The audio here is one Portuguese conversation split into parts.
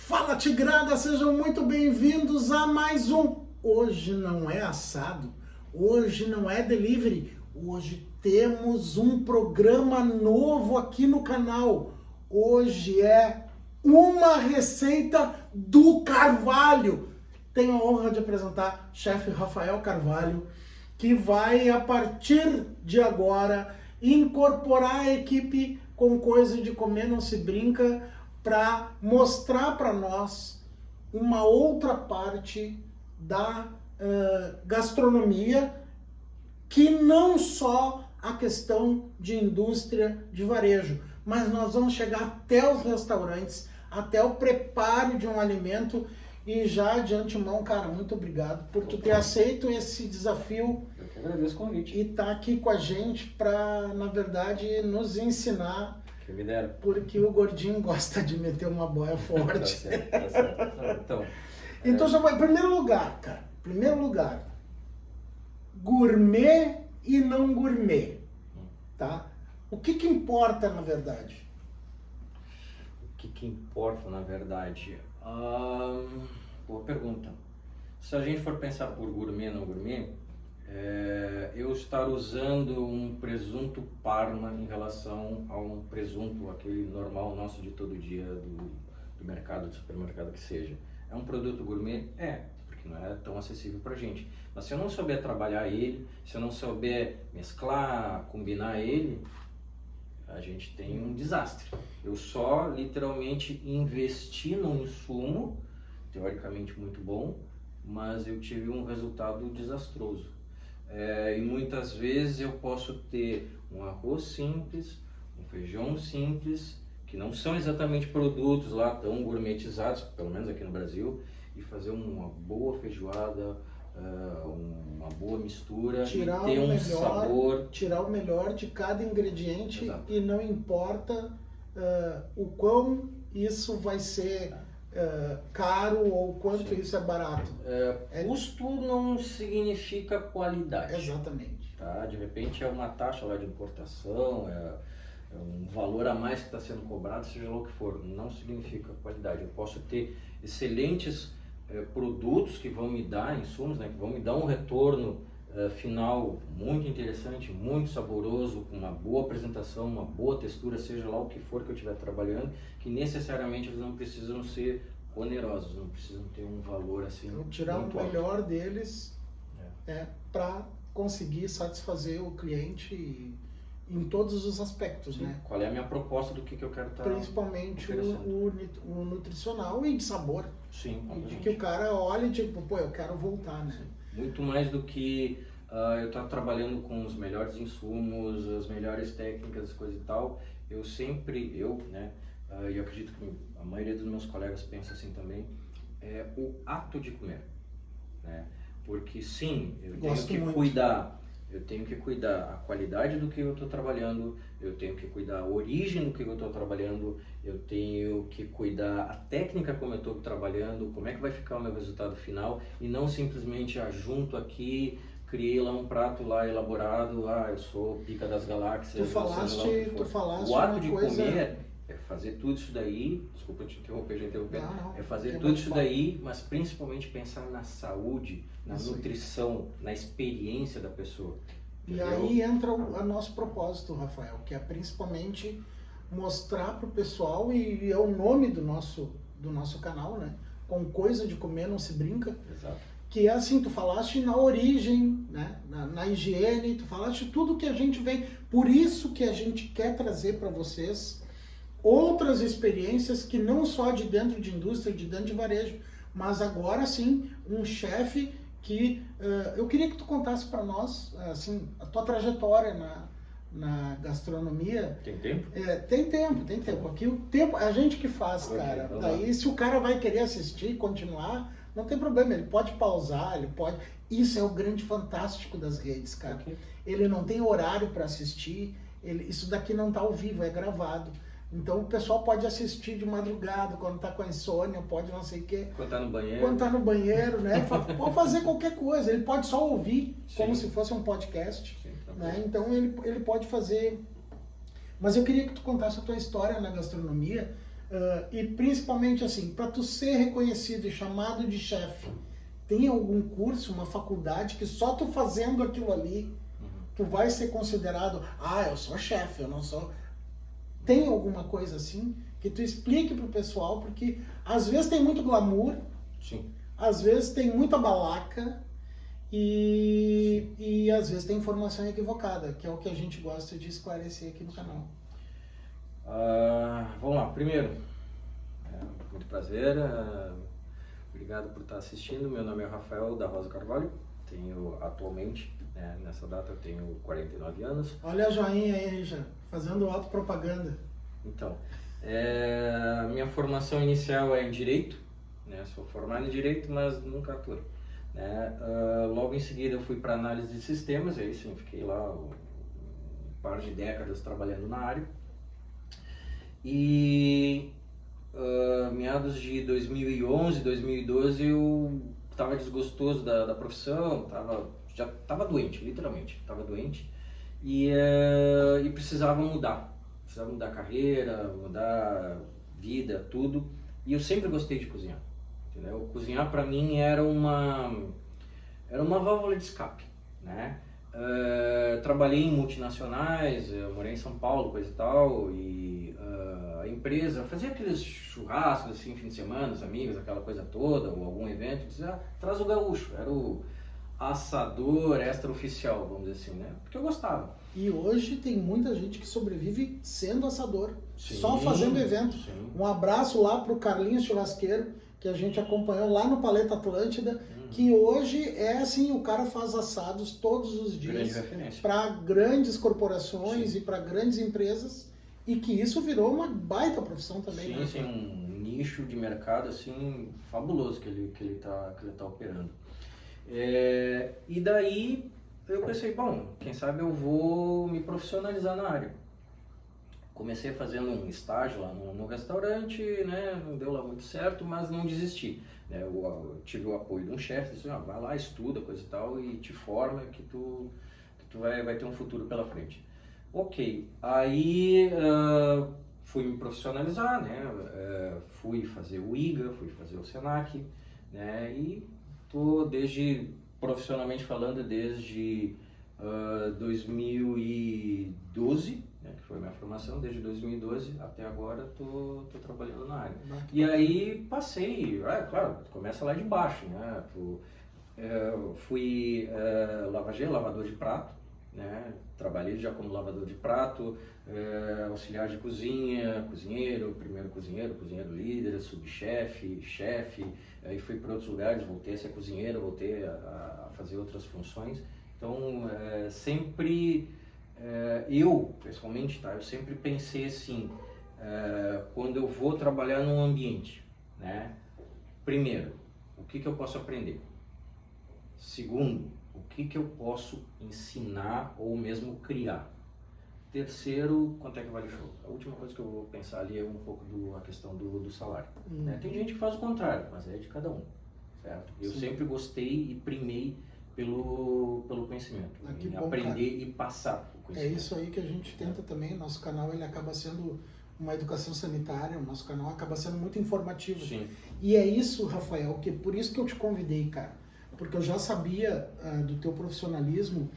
Fala Tigrada, sejam muito bem-vindos a mais um. Hoje não é assado, hoje não é delivery, hoje temos um programa novo aqui no canal. Hoje é uma receita do Carvalho. Tenho a honra de apresentar o chefe Rafael Carvalho, que vai, a partir de agora, incorporar a equipe com Coisa de Comer Não Se Brinca para mostrar para nós uma outra parte da gastronomia, que não só a questão de indústria de varejo, mas nós vamos chegar até os restaurantes, até o preparo de um alimento. E já de antemão, cara, muito obrigado por tu ter aceito esse desafio. Eu que agradeço o convite. E tá aqui com a gente para, na verdade, nos ensinar. Que me dera. Porque o gordinho gosta de meter uma boia forte. Tá certo, tá certo. Então já vai, em primeiro lugar, cara, gourmet e não gourmet, tá? O que importa, na verdade? O que importa, na verdade? Boa pergunta. Se a gente for pensar por gourmet ou não gourmet, eu estar usando um presunto Parma em relação a um presunto, aquele normal nosso de todo dia do mercado, do supermercado que seja. É um produto gourmet? Porque não é tão acessível pra gente. Mas se eu não souber trabalhar ele, se eu não souber mesclar, combinar ele, a gente tem um desastre. Eu só literalmente investi num insumo, teoricamente muito bom, mas eu tive um resultado desastroso. E muitas vezes eu posso ter um arroz simples, um feijão simples, que não são exatamente produtos lá tão gourmetizados, pelo menos aqui no Brasil, e fazer uma boa feijoada, uma boa mistura, Tirar e ter sabor. Tirar o melhor de cada ingrediente. Exato. E não importa o quão isso vai ser caro ou quanto Sim. isso é barato. Custo não significa qualidade. Exatamente. Tá? De repente é uma taxa lá de importação, é um valor a mais que está sendo cobrado, seja lá o que for, não significa qualidade. Eu posso ter excelentes produtos que vão me dar insumos, né, que vão me dar um retorno final muito interessante, muito saboroso, com uma boa apresentação, uma boa textura, seja lá o que for que eu estiver trabalhando, que necessariamente eles não precisam ser onerosos, não precisam ter um valor assim. Então, tirar o melhor deles para conseguir satisfazer o cliente em todos os aspectos. Sim. Né? Qual é a minha proposta do que eu quero estar principalmente o nutricional e de sabor. Sim, e de que o cara olhe e tipo, pô, eu quero voltar, né? Sim. Muito mais do que eu estar trabalhando com os melhores insumos, as melhores técnicas, coisa e tal. E eu acredito que a maioria dos meus colegas pensa assim também, é o ato de comer, né? Porque sim, eu tenho que cuidar a qualidade do que eu estou trabalhando, eu tenho que cuidar a origem do que eu estou trabalhando, eu tenho que cuidar a técnica como eu estou trabalhando, como é que vai ficar o meu resultado final, e não simplesmente junto aqui, criei lá um prato lá elaborado, eu sou pica das galáxias. Tu falaste o ato de coisa... comer é fazer tudo isso daí, desculpa te interromper, já interromper, é fazer tudo isso daí, mas principalmente pensar na saúde, na nutrição, na experiência da pessoa. Entendeu? E aí entra o nosso propósito, Rafael, que é principalmente mostrar para o pessoal, e é o nome do nosso canal, né? Com Coisa de Comer Não Se Brinca. Exato. Que é assim, tu falaste na origem, né? na higiene, tu falaste tudo que a gente vem. Por isso que a gente quer trazer para vocês outras experiências que não só de dentro de indústria, de dentro de varejo, mas agora sim, um chefe que eu queria que tu contasse para nós, assim, a tua trajetória na gastronomia. Tem tempo? Tem tempo. Aqui o tempo, a gente que faz, cara. Daí se o cara vai querer assistir, continuar, não tem problema, ele pode pausar, ele pode... Isso é o grande fantástico das redes, cara. Okay. Ele não tem horário para assistir, isso daqui não tá ao vivo, é gravado. Então o pessoal pode assistir de madrugada, quando tá com a insônia, pode não sei o quê. Quando tá no banheiro. Quando tá no banheiro, né? Pode fazer qualquer coisa, ele pode só ouvir, como se fosse um podcast. Sim, né? Então ele pode fazer. Mas eu queria que tu contasse a tua história na gastronomia, E principalmente assim, para tu ser reconhecido e chamado de chefe, tem algum curso, uma faculdade que só tu fazendo aquilo ali, tu vai ser considerado, eu sou chefe, eu não sou... Tem alguma coisa assim que tu explique pro pessoal, porque às vezes tem muito glamour, Sim. às vezes tem muita balaca e às vezes tem informação equivocada, que é o que a gente gosta de esclarecer aqui no canal. Vamos lá, primeiro, muito prazer, obrigado por estar assistindo. Meu nome é Rafael da Rosa Carvalho, tenho atualmente, nessa data eu tenho 49 anos. Olha a joinha aí, já fazendo autopropaganda. Então, minha formação inicial é em Direito, sou formado em Direito, mas nunca atuei. Logo em seguida eu fui para análise de sistemas, aí sim, fiquei lá um par de décadas trabalhando na área. E meados de 2011, 2012 eu estava desgostoso da profissão, já estava doente, literalmente, estava doente e precisava mudar carreira, mudar vida, tudo. E eu sempre gostei de cozinhar, entendeu? Cozinhar para mim era uma válvula de escape, né? Trabalhei em multinacionais, eu morei em São Paulo, coisa e tal, e a empresa fazia aqueles churrascos assim, fim de semana, os amigos, aquela coisa toda, ou algum evento, dizia, traz o gaúcho, era o assador extraoficial, vamos dizer assim, né? Porque eu gostava. E hoje tem muita gente que sobrevive sendo assador, Sim, só fazendo evento. sim. Um abraço lá pro Carlinhos Churrasqueiro, que a gente acompanhou lá no Paleta Atlântida, que hoje é assim, o cara faz assados todos os dias para grandes corporações, sim, e para grandes empresas, e que isso virou uma baita profissão também. Sim, né? Sim, um nicho de mercado assim fabuloso que ele tá operando. E daí eu pensei, bom, quem sabe eu vou me profissionalizar na área. Comecei fazendo um estágio lá no restaurante, né? Não deu lá muito certo, mas não desisti. Eu tive o apoio de um chefe, disse, vai lá, estuda, coisa e tal, e te forma que tu vai ter um futuro pela frente. Ok, aí fui me profissionalizar, né? Fui fazer o IGA, fui fazer o SENAC, né? E tô profissionalmente falando, desde 2012, que foi a minha formação, desde 2012 até agora tô trabalhando na área. E aí passei, claro, começa lá de baixo, né? Fui lavador de prato, né? Trabalhei já como lavador de prato, auxiliar de cozinha, cozinheiro, primeiro cozinheiro líder, subchefe, chefe, aí fui para outros lugares, voltei a ser cozinheiro, voltei a fazer outras funções. Então, sempre, eu, pessoalmente, eu sempre pensei assim, quando eu vou trabalhar num ambiente, né? Primeiro, o que eu posso aprender? Segundo, o que eu posso ensinar ou mesmo criar? Terceiro, quanto é que vale o show? A última coisa que eu vou pensar ali é um pouco a questão do salário. Né? Tem gente que faz o contrário, mas é de cada um, certo? Eu sempre gostei e primei pelo conhecimento, em aprender e passar o conhecimento. É isso aí que a gente tenta também. Nosso canal ele acaba sendo uma educação sanitária, o nosso canal acaba sendo muito informativo. Sim. E é isso, Rafael, que por isso que eu te convidei, cara. Porque eu já sabia do teu profissionalismo.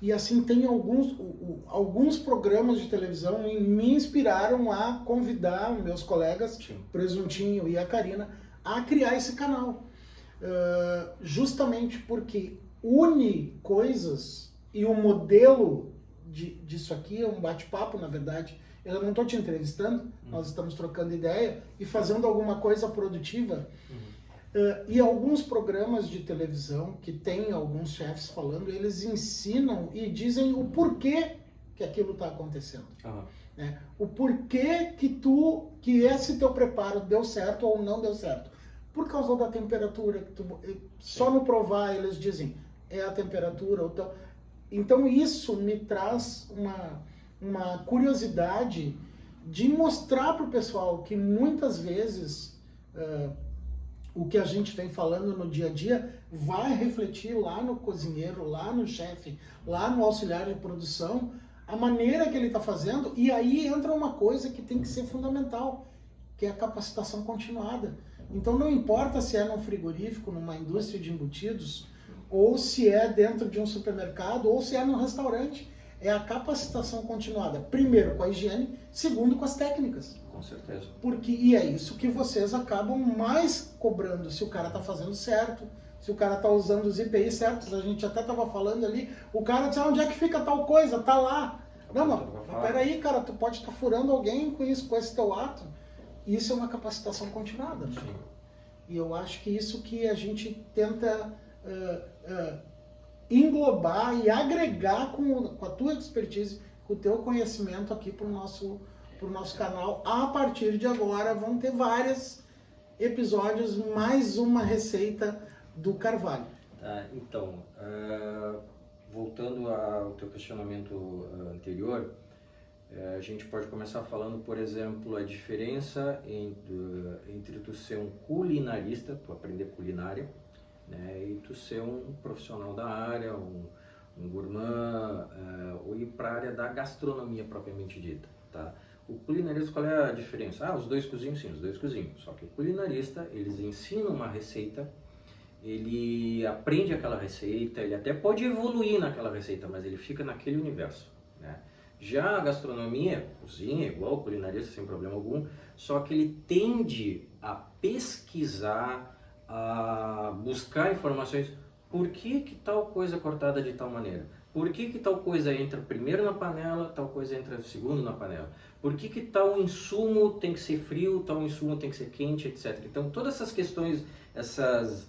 E assim, tem alguns programas de televisão que me inspiraram a convidar meus colegas, sim, Presuntinho e a Karina, a criar esse canal. Justamente porque une coisas, e o modelo disso aqui é um bate-papo, na verdade. Eu não estou te entrevistando, nós estamos trocando ideia e fazendo alguma coisa produtiva. E alguns programas de televisão que tem alguns chefes falando, eles ensinam e dizem o porquê que aquilo está acontecendo. Né? O porquê que esse teu preparo deu certo ou não deu certo. Por causa da temperatura. Só no provar eles dizem, é a temperatura. Então isso me traz uma curiosidade de mostrar para o pessoal que muitas vezes o que a gente vem falando no dia a dia vai refletir lá no cozinheiro, lá no chefe, lá no auxiliar de produção, a maneira que ele está fazendo. E aí entra uma coisa que tem que ser fundamental, que é a capacitação continuada. Então não importa se é num frigorífico, numa indústria de embutidos, ou se é dentro de um supermercado, ou se é num restaurante. É a capacitação continuada. Primeiro com a higiene, segundo com as técnicas. Com certeza. E é isso que vocês acabam mais cobrando, se o cara está fazendo certo, se o cara está usando os IPIs certos. A gente até estava falando ali, o cara disse, onde é que fica tal coisa? Tá lá. Não, mas peraí, cara, tu pode estar furando alguém com isso, com esse teu ato. Isso é uma capacitação continuada. Né? Sim. E eu acho que isso que a gente tenta englobar e agregar com a tua expertise, com o teu conhecimento aqui para o nosso canal. A partir de agora vão ter vários episódios, mais uma receita do Carvalho. Tá, então, voltando ao teu questionamento anterior, a gente pode começar falando, por exemplo, a diferença entre tu ser um culinarista, tu aprender culinária, né, e tu ser um profissional da área, um gourmand, ou ir para a área da gastronomia propriamente dita, tá? O culinarista, qual é a diferença? Os dois cozinham, sim, os dois cozinham. Só que o culinarista, eles ensinam uma receita, ele aprende aquela receita, ele até pode evoluir naquela receita, mas ele fica naquele universo, né? Já a gastronomia, cozinha, igual o culinarista, sem problema algum, só que ele tende a pesquisar, a buscar informações. Por que tal coisa é cortada de tal maneira? Por que tal coisa entra primeiro na panela, tal coisa entra segundo na panela? Por que tal insumo tem que ser frio, tal insumo tem que ser quente, etc. Então, todas essas questões, essas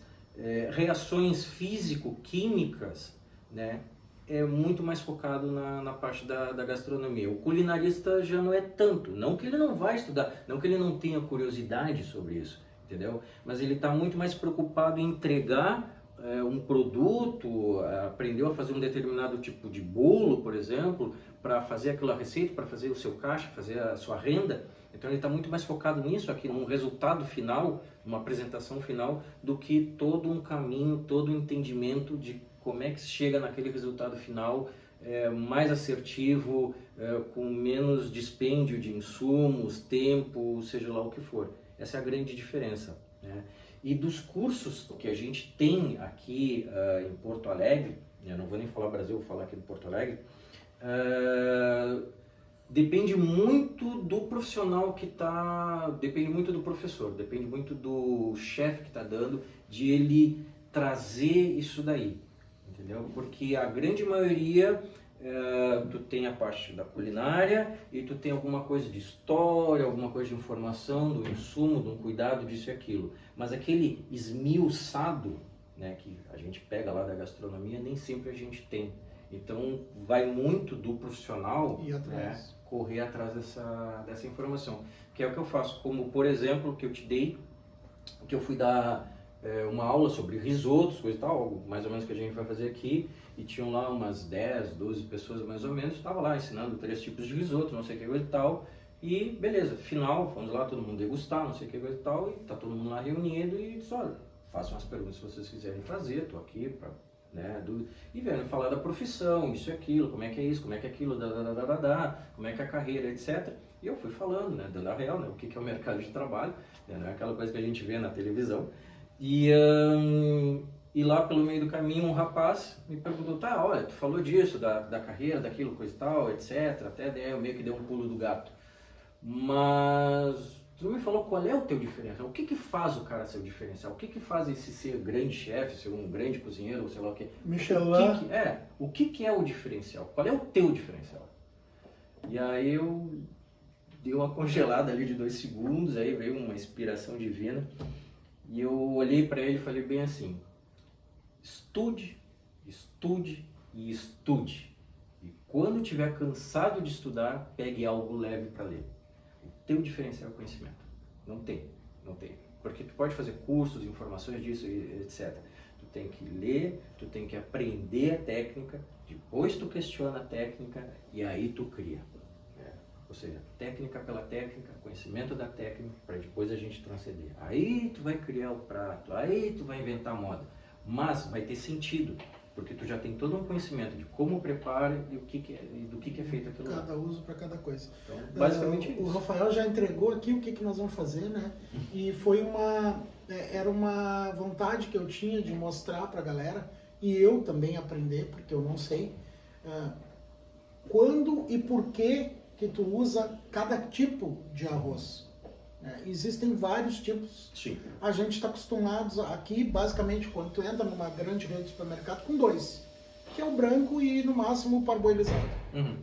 reações físico-químicas, né, é muito mais focado na parte da gastronomia. O culinarista já não é tanto, não que ele não vai estudar, não que ele não tenha curiosidade sobre isso, entendeu? Mas ele está muito mais preocupado em entregar um produto, aprendeu a fazer um determinado tipo de bolo, por exemplo, para fazer aquela receita, para fazer o seu caixa, fazer a sua renda. Então ele está muito mais focado nisso aqui, num resultado final, numa apresentação final, do que todo um caminho, todo um entendimento de como é que se chega naquele resultado final mais assertivo, com menos dispêndio de insumos, tempo, seja lá o que for. Essa é a grande diferença, né? E dos cursos que a gente tem aqui em Porto Alegre, eu não vou nem falar Brasil, vou falar aqui de Porto Alegre, depende muito do profissional que está, depende muito do professor, depende muito do chefe que está dando, de ele trazer isso daí, entendeu? Porque a grande maioria, tu tem a parte da culinária e tu tem alguma coisa de história, alguma coisa de informação, do insumo, de um cuidado disso e aquilo. Mas aquele esmiuçado, né, que a gente pega lá da gastronomia, nem sempre a gente tem. Então vai muito do profissional, né, correr atrás dessa informação. Que é o que eu faço, como por exemplo, que eu te dei, que eu fui dar uma aula sobre risotos, coisa e tal, algo mais ou menos que a gente vai fazer aqui, e tinham lá umas 10, 12 pessoas mais ou menos, estava lá ensinando 3 tipos de risoto, não sei o que coisa e tal, e beleza, final, fomos lá todo mundo degustar, não sei o que coisa e tal, e tá todo mundo lá reunido e disse, olha, façam as perguntas se vocês quiserem fazer, tô aqui para, né, e vendo, falar da profissão, isso e aquilo, como é que é isso, como é que é aquilo, como é que é a carreira, etc. E eu fui falando, né, dando a real, né, o que é o mercado de trabalho, né, não é aquela coisa que a gente vê na televisão. E lá pelo meio do caminho um rapaz me perguntou, tá, olha, tu falou disso, da carreira, daquilo, coisa e tal, etc. Até eu meio que dei um pulo do gato. Mas tu não me falou qual é o teu diferencial, o que faz o cara ser o diferencial, o que faz esse ser grande chefe, ser um grande cozinheiro, ou sei lá o que. Michelin. O que é o diferencial, qual é o teu diferencial? E aí eu dei uma congelada ali de 2 segundos, aí veio uma inspiração divina. E eu olhei para ele e falei bem assim, estude, estude e estude. E quando estiver cansado de estudar, pegue algo leve para ler. O teu diferencial é o conhecimento. Não tem. Porque tu pode fazer cursos, informações disso, etc. Tu tem que ler, tu tem que aprender a técnica, depois tu questiona a técnica e aí tu cria. Ou seja, técnica pela técnica, conhecimento da técnica, para depois a gente transcender. Aí tu vai criar o prato, aí tu vai inventar moda. Mas vai ter sentido. Porque tu já tem todo um conhecimento de como prepara e e do que é feito aquilo lá. Cada uso para cada coisa. Então, basicamente O isso. Rafael já entregou aqui o que nós vamos fazer, né? E era uma vontade que eu tinha de mostrar para a galera e eu também aprender, porque eu não sei quando e por que tu usa cada tipo de arroz. Existem vários tipos. Sim. A gente está acostumado aqui, basicamente, quando tu entra numa grande rede de supermercado, com dois, que é o branco e, no máximo, o parboilizado. Uhum.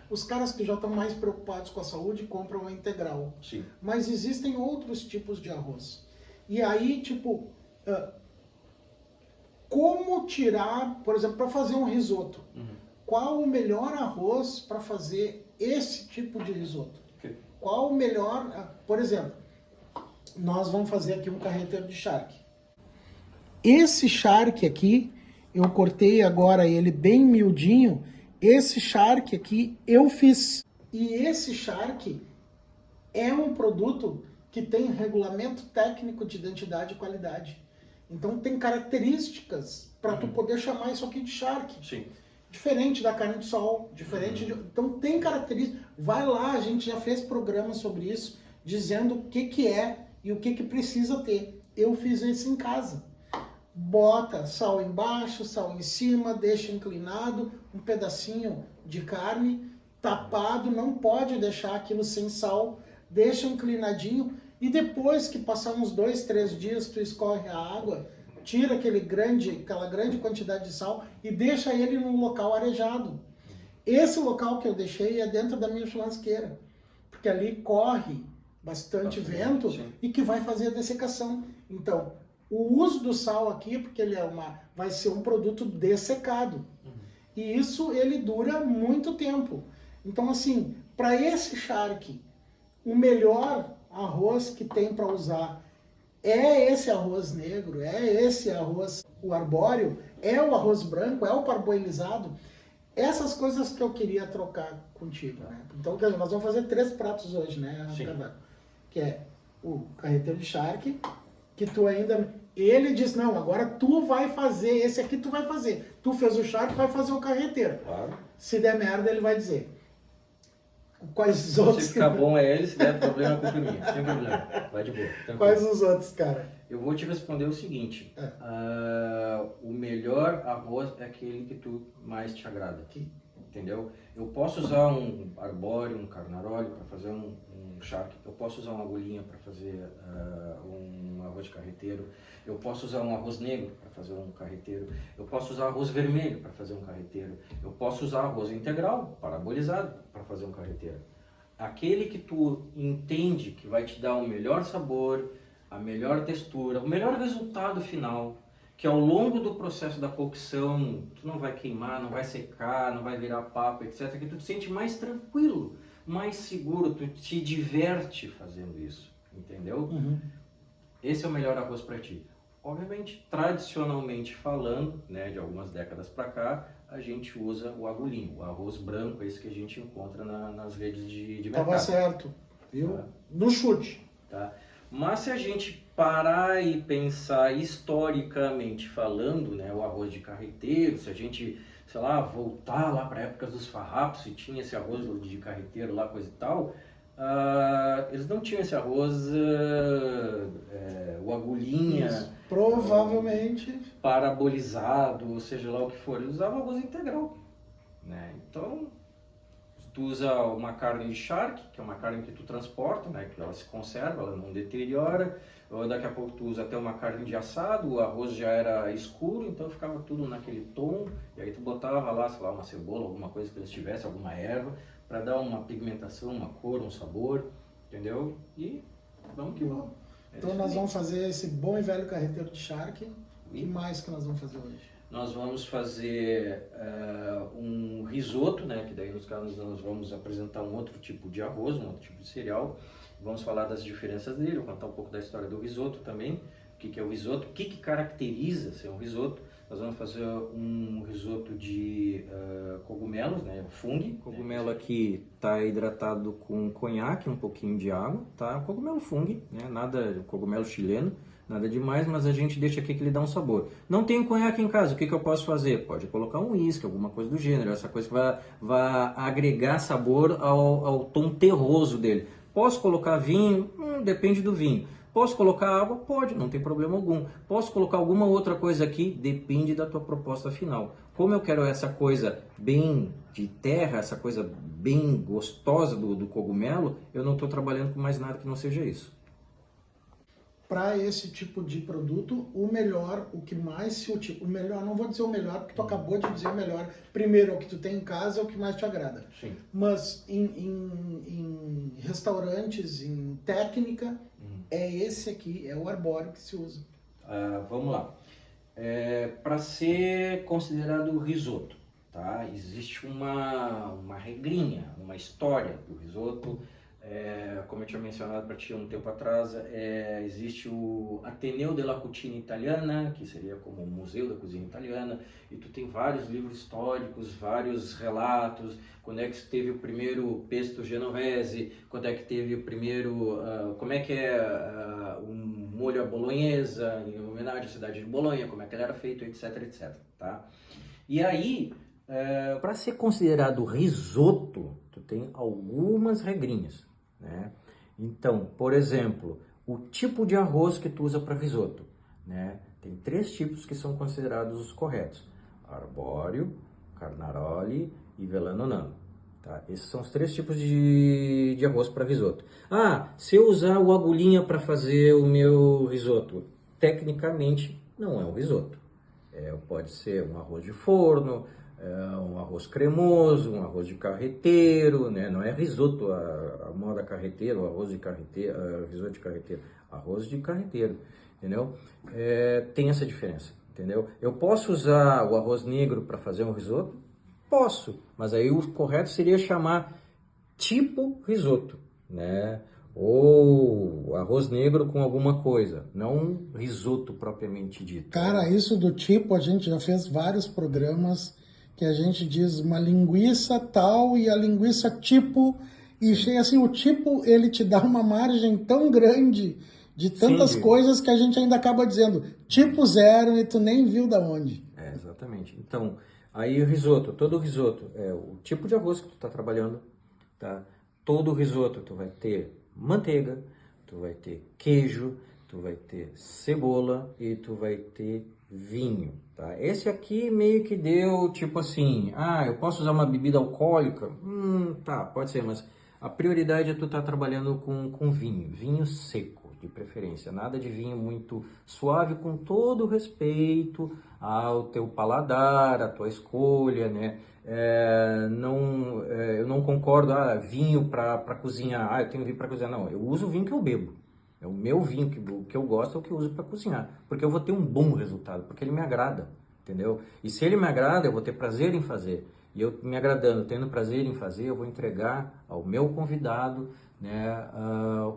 Os caras que já estão mais preocupados com a saúde compram a integral. Sim. Mas existem outros tipos de arroz. E aí, tipo, como tirar, por exemplo, para fazer um risoto, qual o melhor arroz para fazer esse tipo de risoto? Okay. Qual o melhor, por exemplo, nós vamos fazer aqui um carreteiro de charque. Esse charque aqui, eu cortei agora ele bem miudinho. Esse charque aqui eu fiz. E esse charque é um produto que tem regulamento técnico de identidade e qualidade. Então tem características para tu poder chamar isso aqui de charque. Sim. Diferente da carne de sol, diferente de... Então tem características. Vai lá, a gente já fez programa sobre isso, dizendo o que é e o que precisa ter. Eu fiz isso em casa. Bota sal embaixo, sal em cima, deixa inclinado, um pedacinho de carne tapado, não pode deixar aquilo sem sal, deixa inclinadinho e depois que passar uns 2, 3 dias, tu escorre a água, tira aquela grande quantidade de sal e deixa ele num local arejado. Esse local que eu deixei é dentro da minha churrasqueira, porque ali corre bastante vento, sim, e que vai fazer a dessecação. Então, o uso do sal aqui, porque ele vai ser um produto dessecado. E isso ele dura muito tempo. Então, assim, para esse charque, o melhor arroz que tem para usar é esse arroz negro, é esse arroz, o arbóreo, é o arroz branco, é o parboilizado. Essas coisas que eu queria trocar contigo, né? Então, nós vamos fazer 3 pratos hoje, né? Que é o carreteiro de charque, que tu ainda... Ele diz, não, agora tu vai fazer, esse aqui tu vai fazer. Tu fez o charque, vai fazer o carreteiro. Claro. Se der merda, ele vai dizer. Quais os outros? Se ficar bom é ele, se der problema é culpa minha. Sem problema. Vai de boa. Tranquilo. Quais os outros, cara? Eu vou te responder o seguinte. O melhor arroz é aquele que tu mais te agrada. Entendeu? Eu posso usar um arbóreo, um carnaroli para fazer um charque. Eu posso usar uma agulhinha para fazer um arroz de carreteiro. Eu posso usar um arroz negro para fazer um carreteiro. Eu posso usar arroz vermelho para fazer um carreteiro. Eu posso usar arroz integral, parabolizado, para fazer um carreteiro. Aquele que tu entende que vai te dar o melhor sabor, a melhor textura, o melhor resultado final, que ao longo do processo da cocção, tu não vai queimar, não vai secar, não vai virar papo, etc. Que tu te sente mais tranquilo, mais seguro, tu te diverte fazendo isso, entendeu? Esse é o melhor arroz para ti. Obviamente, tradicionalmente falando, né, de algumas décadas para cá, a gente usa o agulhinho, o arroz branco, esse que a gente encontra nas redes de mercado. Tava certo, viu? Tá. No chute. Tá? Mas se a gente parar e pensar historicamente falando, né, o arroz de carreteiro, se a gente, sei lá, voltar lá para épocas dos farrapos, se tinha esse arroz de carreteiro lá, coisa e tal, eles não tinham esse arroz, o agulhinha... Isso. Provavelmente... Parabolizado, ou seja lá o que for, eles usavam arroz integral, né? Então... Tu usa uma carne de charque, que é uma carne que tu transporta, né? Que ela se conserva, ela não deteriora. Ou daqui a pouco tu usa até uma carne de assado, o arroz já era escuro, então ficava tudo naquele tom. E aí tu botava lá, sei lá, uma cebola, alguma coisa que eles tivessem, alguma erva, para dar uma pigmentação, uma cor, um sabor, entendeu? E vamos que vamos. Então nós vamos fazer esse bom e velho carreteiro de charque. O que mais que nós vamos fazer hoje? Nós vamos fazer um risoto, né? Que daí nos casos nós vamos apresentar um outro tipo de arroz, um outro tipo de cereal. Vamos falar das diferenças dele, vou contar um pouco da história do risoto também. O que é o risoto, o que caracteriza ser um risoto. Nós vamos fazer um risoto de cogumelos, né? Fungo. O cogumelo aqui está hidratado com conhaque, um pouquinho de água, tá? Cogumelo fungo, né? Nada, cogumelo chileno. nada demais, mas a gente deixa aqui que ele dá um sabor. Não tenho conhaque em casa, o que eu posso fazer? Pode colocar um uísque, alguma coisa do gênero, essa coisa que vai agregar sabor ao tom terroso dele. Posso colocar vinho? Depende do vinho. Posso colocar água? Pode, não tem problema algum. Posso colocar alguma outra coisa aqui? Depende da tua proposta final. Como eu quero essa coisa bem de terra, essa coisa bem gostosa do cogumelo, eu não estou trabalhando com mais nada que não seja isso. Para esse tipo de produto, o melhor, o que mais se utiliza, o melhor, não vou dizer o melhor, porque tu acabou de dizer o melhor, primeiro é o que tu tem em casa, é o que mais te agrada. Sim. Mas em restaurantes, em técnica, é esse aqui, é o arbóreo que se usa. Vamos lá. Para ser considerado risoto, tá? Existe uma regrinha, uma história do risoto. Como eu tinha mencionado para ti um tempo atrás, existe o Ateneo della Cucina Italiana, que seria como o Museu da Cozinha Italiana, e tu tem vários livros históricos, vários relatos, quando é que teve o primeiro pesto genovese, quando é que teve o primeiro, como é que um molho à bolonhesa, em homenagem à cidade de Bolonha, como é que ele era feito, etc, etc, tá? E aí, para ser considerado risoto, tu tem algumas regrinhas, né? Então, por exemplo, o tipo de arroz que tu usa para risoto, né? Tem 3 tipos que são considerados os corretos: arbóreo, carnaroli e velano nano. Tá? Esses são os 3 tipos de arroz para risoto. Se eu usar o agulhinha para fazer o meu risoto, tecnicamente não é um risoto. Pode ser um arroz de forno, um arroz cremoso, um arroz de carreteiro, né? Não é risoto a moda carreteiro, arroz de carreteiro, risoto de carreteiro, arroz de carreteiro, entendeu? Tem essa diferença, entendeu? Eu posso usar o arroz negro para fazer um risoto? Posso, mas aí o correto seria chamar tipo risoto, né? Ou arroz negro com alguma coisa, não um risoto propriamente dito. Cara, isso do tipo, a gente já fez vários programas que a gente diz uma linguiça tal e a linguiça tipo, e chega assim, o tipo, ele te dá uma margem tão grande de tantas coisas que a gente ainda acaba dizendo tipo 0 e tu nem viu da onde. Exatamente. Então, aí o risoto, todo risoto é o tipo de arroz que tu tá trabalhando, tá? Todo risoto tu vai ter manteiga, tu vai ter queijo, tu vai ter cebola e tu vai ter vinho, tá? Esse aqui meio que deu tipo assim, eu posso usar uma bebida alcoólica? Tá, pode ser, mas a prioridade é tu estar trabalhando com vinho seco, de preferência, nada de vinho muito suave, com todo respeito ao teu paladar, à tua escolha, né? Eu não concordo, vinho para cozinhar, eu tenho vinho para cozinhar, não, eu uso o vinho que eu bebo. É o meu vinho que eu gosto, é o que eu uso para cozinhar, porque eu vou ter um bom resultado, porque ele me agrada, entendeu? E se ele me agrada, eu vou ter prazer em fazer. E eu me agradando, tendo prazer em fazer, eu vou entregar ao meu convidado, né,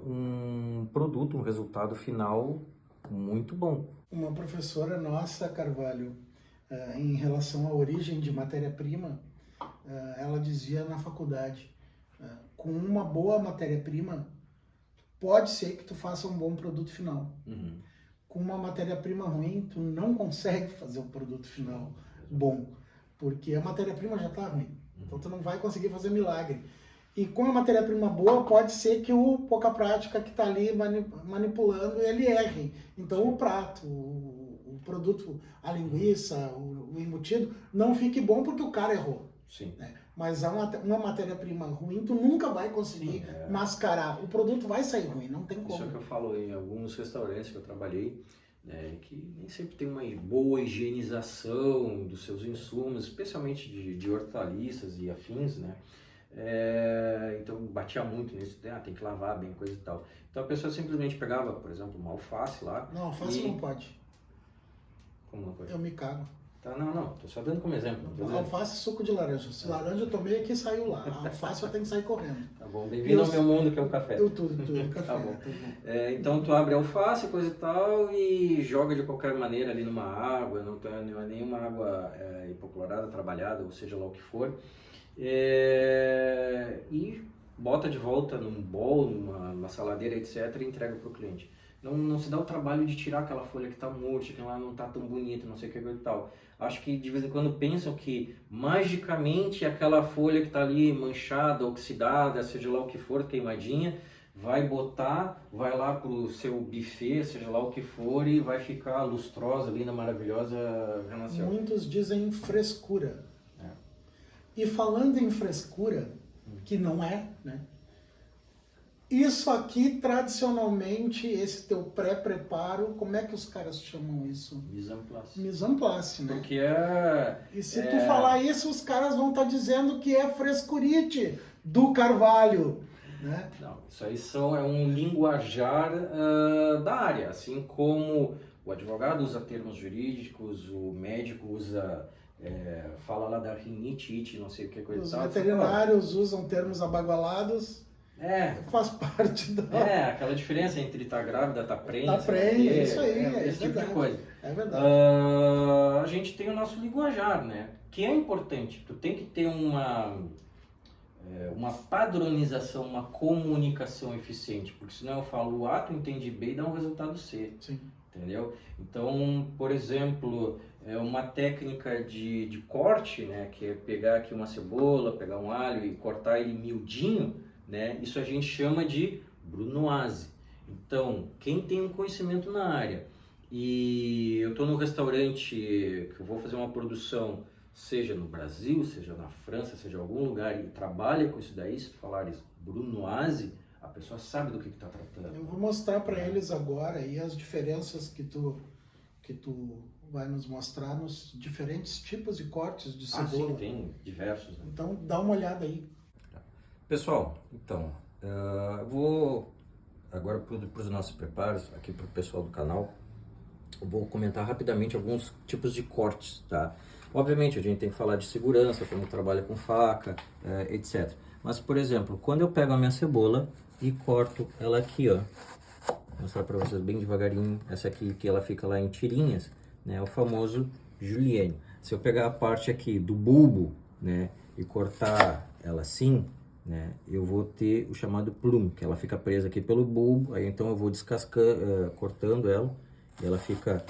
um produto, um resultado final muito bom. Uma professora nossa, Carvalho, em relação à origem de matéria-prima, ela dizia na faculdade, com uma boa matéria-prima, pode ser que tu faça um bom produto final. Uhum. Com uma matéria-prima ruim, tu não consegue fazer um produto final bom, porque a matéria-prima já está ruim. Então tu não vai conseguir fazer milagre. E com a matéria-prima boa, pode ser que o pouca prática que está ali manipulando, ele erre. Então o prato, o produto, a linguiça, o embutido, não fique bom porque o cara errou. Sim. Né? Mas uma matéria-prima ruim, tu nunca vai conseguir mascarar. O produto vai sair ruim, não tem como. Isso é o que eu falo em alguns restaurantes que eu trabalhei, né, que nem sempre tem uma boa higienização dos seus insumos, especialmente de hortaliças e afins, né? Então batia muito nisso, tem que lavar bem, coisa e tal. Então a pessoa simplesmente pegava, por exemplo, uma alface lá. Não, alface não pode. Como não pode? Eu me cago. Tá, não, tô só dando como exemplo. Alface, suco de laranja. Se laranja eu tomei aqui, saiu lá. A alface eu tenho que sair correndo. Tá bom, bem-vindo ao meu mundo, que é o café. Tudo, café. Tá bom. Então tu abre a alface, coisa e tal, e joga de qualquer maneira ali numa água, não é nenhuma água hipoclorada, trabalhada, ou seja lá o que for. E bota de volta num bowl, numa saladeira, etc. e entrega para o cliente. não se dá o trabalho de tirar aquela folha que está murcha, que ela não está tão bonita, não sei o que e tal. Acho que de vez em quando pensam que magicamente aquela folha que está ali manchada, oxidada, seja lá o que for, queimadinha, vai lá pro seu buffet, seja lá o que for, e vai ficar lustrosa, linda, maravilhosa, renasceu. Muitos dizem frescura. É. E falando em frescura, que não é, né? Isso aqui, tradicionalmente, esse teu pré-preparo, como é que os caras chamam isso? Mise en place. Mise en place, né? Porque E se tu falar isso, os caras vão estar dizendo que é frescurite do Carvalho, né? Não, isso aí é um linguajar da área, assim como o advogado usa termos jurídicos, o médico usa, fala lá da rinite, não sei o que coisa Os tal. veterinários usam termos abagualados. Faz parte da... aquela diferença entre estar grávida, estar prenha. Tá prenha, isso aí, esse tipo de coisa. É verdade. A gente tem o nosso linguajar, né? Que é importante. Tu tem que ter uma padronização, uma comunicação eficiente, porque senão eu falo o A, tu entende B e dá um resultado C. Sim. Entendeu? Então, por exemplo, uma técnica de corte, né? Que é pegar aqui uma cebola, pegar um alho e cortar ele miudinho, né? Isso a gente chama de brunoise. Então, quem tem um conhecimento na área e eu estou no restaurante que eu vou fazer uma produção, seja no Brasil, seja na França, seja em algum lugar e trabalha com isso daí, se tu falares brunoise, a pessoa sabe do que está tratando. Eu vou mostrar para eles agora aí as diferenças que tu vai nos mostrar nos diferentes tipos de cortes de cebola. Sim, tem diversos. Né? Então, dá uma olhada aí. Pessoal, então, eu vou agora para os nossos preparos, aqui para o pessoal do canal, eu vou comentar rapidamente alguns tipos de cortes, tá? Obviamente a gente tem que falar de segurança, como trabalha com faca, etc. Mas, por exemplo, quando eu pego a minha cebola e corto ela aqui, ó, vou mostrar para vocês bem devagarinho, essa aqui que ela fica lá em tirinhas, né, o famoso julienne. Se eu pegar a parte aqui do bulbo, né, e cortar ela assim, né, eu vou ter o chamado plum, que ela fica presa aqui pelo bulbo, aí então eu vou descascando, cortando ela, e ela fica,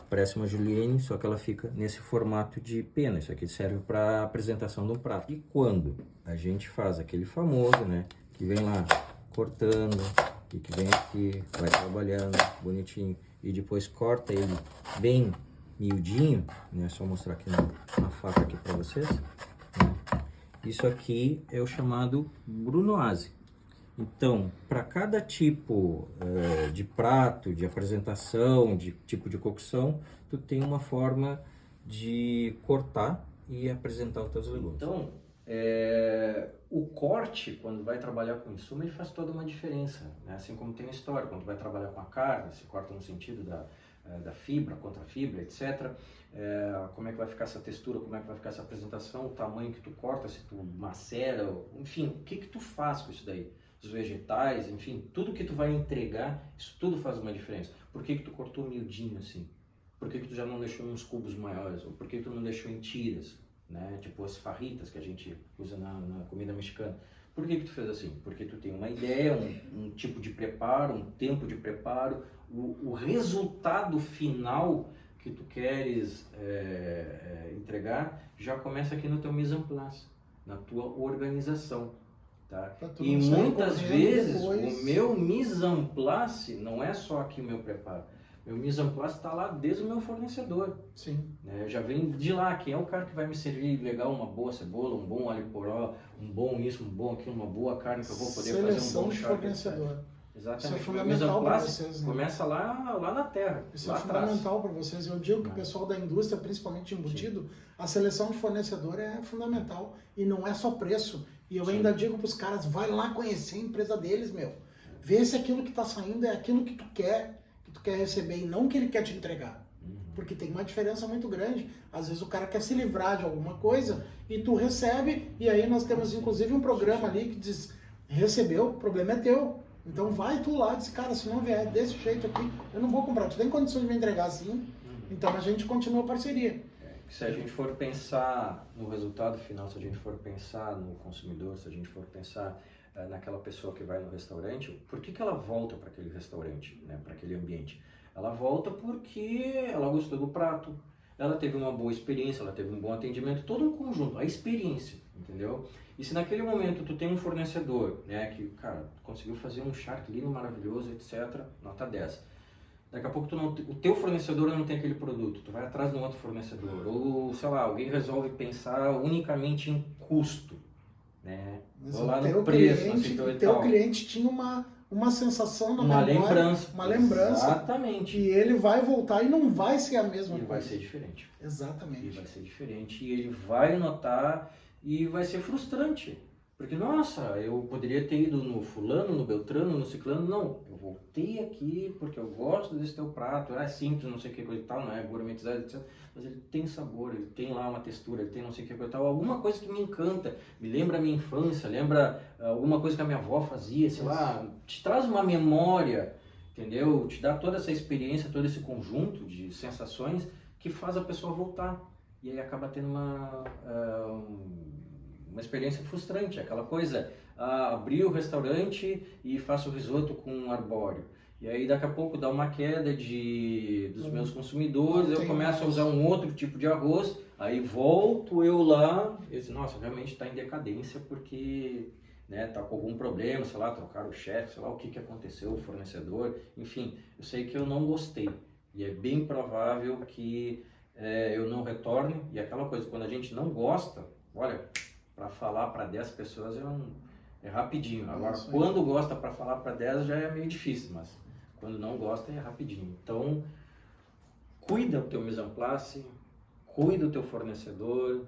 parece uma julienne, só que ela fica nesse formato de pena. Isso aqui serve para apresentação de um prato. E quando a gente faz aquele famoso, né, que vem lá cortando, e que vem aqui, vai trabalhando bonitinho, e depois corta ele bem miudinho, né, só mostrar aqui na faca aqui para vocês, né? Isso aqui é o chamado brunoise. Então, para cada tipo de prato, de apresentação, de tipo de cocção, tu tem uma forma de cortar e apresentar os teus legumes. Então, o corte, quando vai trabalhar com insumo, ele faz toda uma diferença, né? Assim como tem a história, quando vai trabalhar com a carne, se corta no sentido da fibra, contra a fibra, etc. Como é que vai ficar essa textura, como é que vai ficar essa apresentação, o tamanho que tu corta, se tu macera, enfim, o que tu faz com isso daí? Os vegetais, enfim, tudo que tu vai entregar, isso tudo faz uma diferença. Por que tu cortou miudinho assim? Por que tu já não deixou uns cubos maiores? Ou por que tu não deixou em tiras, né? Tipo as farritas que a gente usa na comida mexicana. Por que tu fez assim? Porque tu tem uma ideia, um tipo de preparo, um tempo de preparo, o resultado final que tu queres entregar já começa aqui no teu mise en place, na tua organização. Tá? E muitas vezes o meu mise en place não é só aqui o meu preparo. Meu mise en place está lá desde o meu fornecedor. Sim. Já vem de lá, quem é o cara que vai me servir legal uma boa cebola, um bom alho poró, um bom isso, um bom aquilo, uma boa carne que eu vou poder fazer um bom chá. Fornecedor. Exatamente. Isso é fundamental para vocês, né? Começa lá na terra. Isso lá é fundamental para vocês. Eu digo que o pessoal da indústria, principalmente embutido, a seleção de fornecedor é fundamental e não é só preço. E eu ainda digo para os caras, vai lá conhecer a empresa deles, meu. Vê se aquilo que está saindo é aquilo que tu quer receber e não que ele quer te entregar. Porque tem uma diferença muito grande. Às vezes o cara quer se livrar de alguma coisa e tu recebe, e aí nós temos inclusive um programa ali que diz, recebeu, o problema é teu. Então vai tu lá e diz, cara, se não vier desse jeito aqui, eu não vou comprar. Tu tem condições de me entregar assim? Então a gente continua a parceria. Se a gente for pensar no resultado final, se a gente for pensar no consumidor, se a gente for pensar naquela pessoa que vai no restaurante, por que ela volta para aquele restaurante, né, para aquele ambiente? Ela volta porque ela gostou do prato, ela teve uma boa experiência, ela teve um bom atendimento, todo um conjunto, a experiência, entendeu? E se naquele momento tu tem um fornecedor, né, que, cara, conseguiu fazer um charque lindo, maravilhoso, etc., nota 10. Daqui a pouco o teu fornecedor não tem aquele produto, tu vai atrás de um outro fornecedor, ou, sei lá, alguém resolve pensar unicamente em custo, né? Mas Ou lá o teu no preço, cliente, não sei o que o e teu tal. cliente tinha uma sensação na Uma memória, lembrança. uma lembrança, Exatamente. e ele vai voltar e não vai ser a mesma E coisa. vai ser diferente. Exatamente. E vai ser diferente, e ele vai notar, e vai ser frustrante. Porque, nossa, eu poderia ter ido no fulano, no beltrano, no ciclano. Não, eu voltei aqui porque eu gosto desse teu prato. É simples, não sei o que coisa e tal, não é gourmetizado, etc. Mas ele tem sabor, ele tem lá uma textura, ele tem não sei o que coisa e tal. Alguma coisa que me encanta, me lembra a minha infância, lembra alguma coisa que a minha avó fazia, sei lá. Te traz uma memória, entendeu? Te dá toda essa experiência, todo esse conjunto de sensações que faz a pessoa voltar. E aí acaba tendo uma experiência frustrante, aquela coisa, abrir o restaurante e faço risoto com arbóreo. E aí daqui a pouco dá uma queda dos meus consumidores, eu começo a usar um outro tipo de arroz, aí volto eu lá, e digo, nossa, realmente está em decadência porque, né, tá com algum problema, sei lá, trocaram o chefe, sei lá o que aconteceu, o fornecedor, enfim, eu sei que eu não gostei. E é bem provável que eu não retorne, e aquela coisa, quando a gente não gosta, olha, para falar para 10 pessoas é rapidinho. Agora, quando gosta para falar para 10 já é meio difícil, mas quando não gosta é rapidinho. Então, cuida do teu mise en place, cuida do teu fornecedor,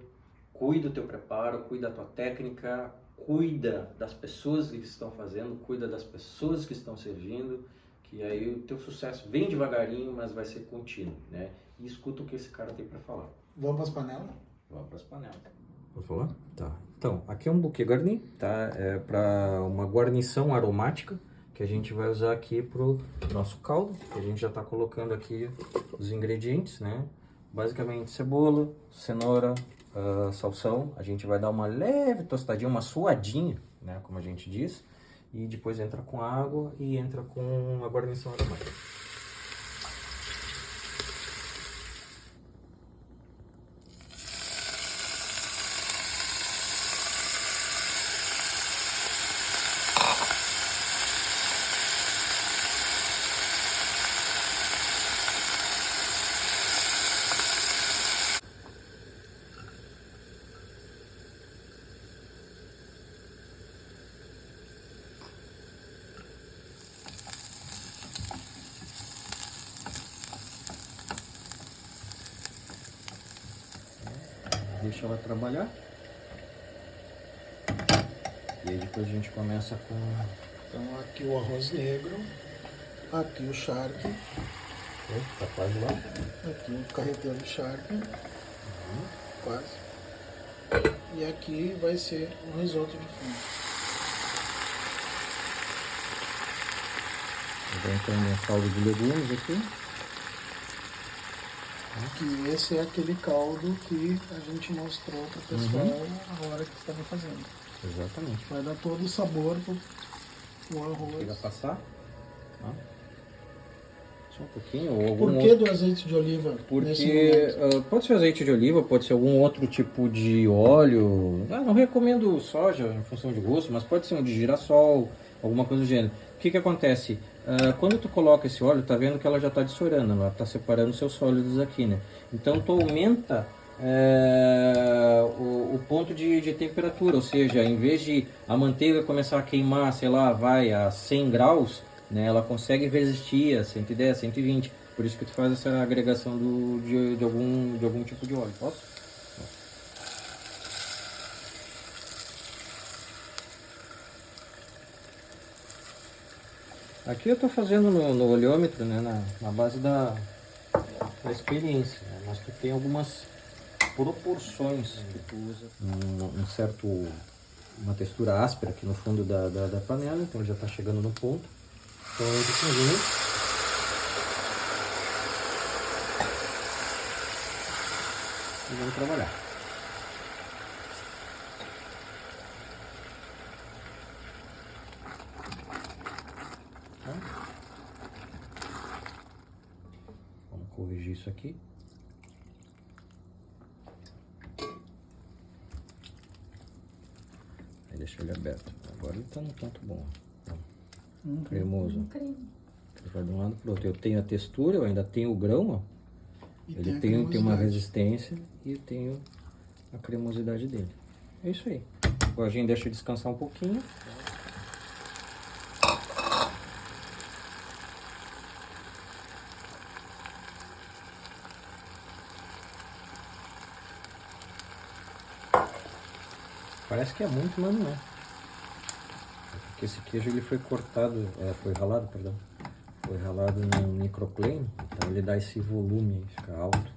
cuida do teu preparo, cuida da tua técnica, cuida das pessoas que estão fazendo, cuida das pessoas que estão servindo, que aí o teu sucesso vem devagarinho, mas vai ser contínuo, né? E escuta o que esse cara tem para falar. Vamos para as panelas? Vamos para as panelas. Posso falar? Tá. Então, aqui é um buquê garni, tá? É para uma guarnição aromática que a gente vai usar aqui pro nosso caldo, que a gente já tá colocando aqui os ingredientes, né? Basicamente cebola, cenoura, salsão. A gente vai dar uma leve tostadinha, uma suadinha, né? Como a gente diz. E depois entra com água e entra com a guarnição aromática. Deixa ela trabalhar. E aí depois a gente começa com... Então aqui o arroz negro, aqui o charque. Tá quase lá. Aqui o carreteiro de charque. Quase. E aqui vai ser o risoto de fundo. Então tem um caldo de legumes aqui. Que esse é aquele caldo que a gente mostrou para o pessoal na hora que estava fazendo. Exatamente. Vai dar todo o sabor pro arroz. Chega a passar. Só um pouquinho. Ou algum Por que do azeite de oliva? Porque pode ser azeite de oliva, pode ser algum outro tipo de óleo. Não recomendo soja em função de gosto, mas pode ser um de girassol, alguma coisa do gênero. O que acontece? Quando tu coloca esse óleo, tá vendo que ela já está dissolvendo, ela está separando seus sólidos aqui, né? Então tu aumenta o ponto de temperatura, ou seja, em vez de a manteiga começar a queimar, sei lá, vai a 100 graus, né? Ela consegue resistir a 110, 120. Por isso que tu faz essa agregação de algum tipo de óleo. Posso? Aqui eu estou fazendo no olhômetro, né, na base da experiência, né, mas tu tem algumas proporções que tu usa uma textura áspera aqui no fundo da panela, então já está chegando no ponto. Então eu entra com vinho. E vamos trabalhar. corrigir isso aqui. Aí deixa ele aberto. Agora ele tá no tanto bom. Cremoso. Ele vai de um lado pro outro. Eu tenho a textura, eu ainda tenho o grão, ó. Ele tem uma resistência e eu tenho a cremosidade dele. É isso aí. Agora a gente deixa descansar um pouquinho. Parece que é muito, mas não é. Porque esse queijo ele foi cortado, foi ralado, perdão. Foi ralado no microplane, então ele dá esse volume, fica alto.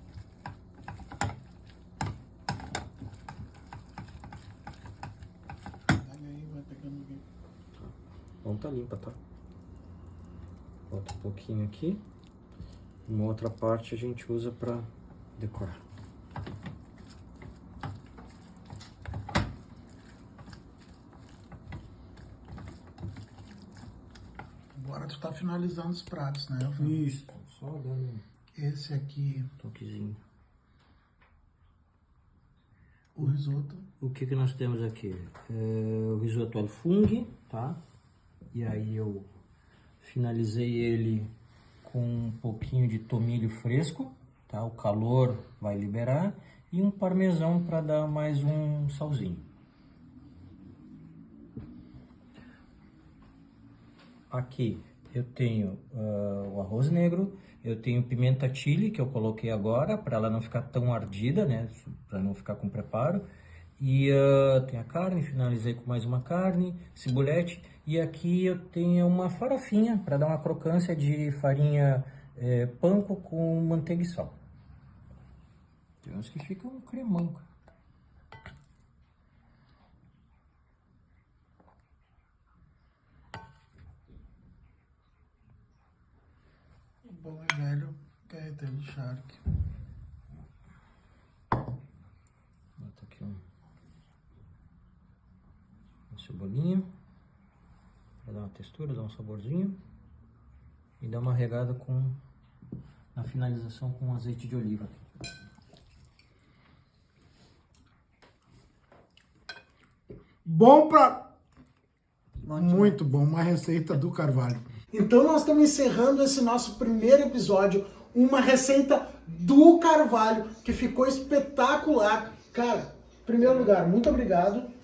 Bom, tá limpa, tá? Bota um pouquinho aqui. Uma outra parte a gente usa pra decorar. Agora tu tá finalizando os pratos, né? Isso, só dando Esse aqui, um toquezinho. o risoto. O que que nós temos aqui? O risoto al fungo, tá? E aí eu finalizei ele com um pouquinho de tomilho fresco, tá? O calor vai liberar. E um parmesão para dar mais um salzinho. Aqui eu tenho o arroz negro, eu tenho pimenta chile que eu coloquei agora para ela não ficar tão ardida, né? Para não ficar com preparo. E tem a carne, finalizei com mais uma carne, cibolete. E aqui eu tenho uma farofinha para dar uma crocância de farinha panko com manteiga e sal. Tem uns que ficam um cremão, cara. O bom e velho carretel de charque. Bota aqui uma cebolinha para dar uma textura, dar um saborzinho e dar uma regada na finalização com azeite de oliva. Bom pra... Muito bom, uma receita do Carvalho. Então nós estamos encerrando esse nosso primeiro episódio, uma receita do Carvalho, que ficou espetacular. Cara, em primeiro lugar, muito obrigado.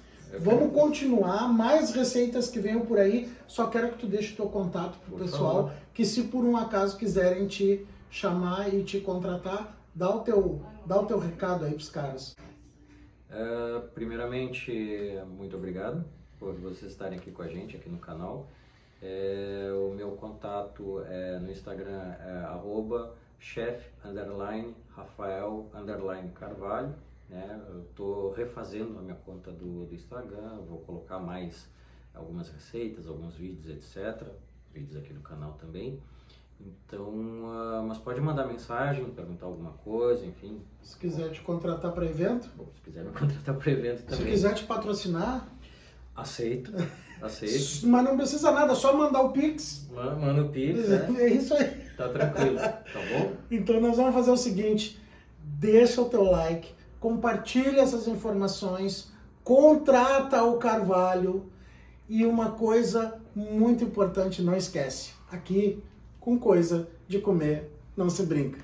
Vamos continuar, mais receitas que venham por aí. Só quero que tu deixe o teu contato pro pessoal, que se por um acaso quiserem te chamar e te contratar, dá o teu recado aí pros caras. Primeiramente, muito obrigado por vocês estarem aqui com a gente, aqui no canal. O meu contato no Instagram é @chef_Rafael_Carvalho. Né? Eu estou refazendo a minha conta do Instagram, vou colocar mais algumas receitas, alguns vídeos, etc. Vídeos aqui do canal também. Então, mas pode mandar mensagem, perguntar alguma coisa, enfim. Se quiser te contratar para evento? Ou se quiser me contratar para evento também. Se quiser te patrocinar? Aceito. Mas não precisa nada, só mandar o Pix. Manda o Pix, né? É isso aí. Tá tranquilo, tá bom? Então nós vamos fazer o seguinte, deixa o teu like, compartilha essas informações, contrata o Carvalho e uma coisa muito importante, não esquece, aqui com coisa de comer não se brinca.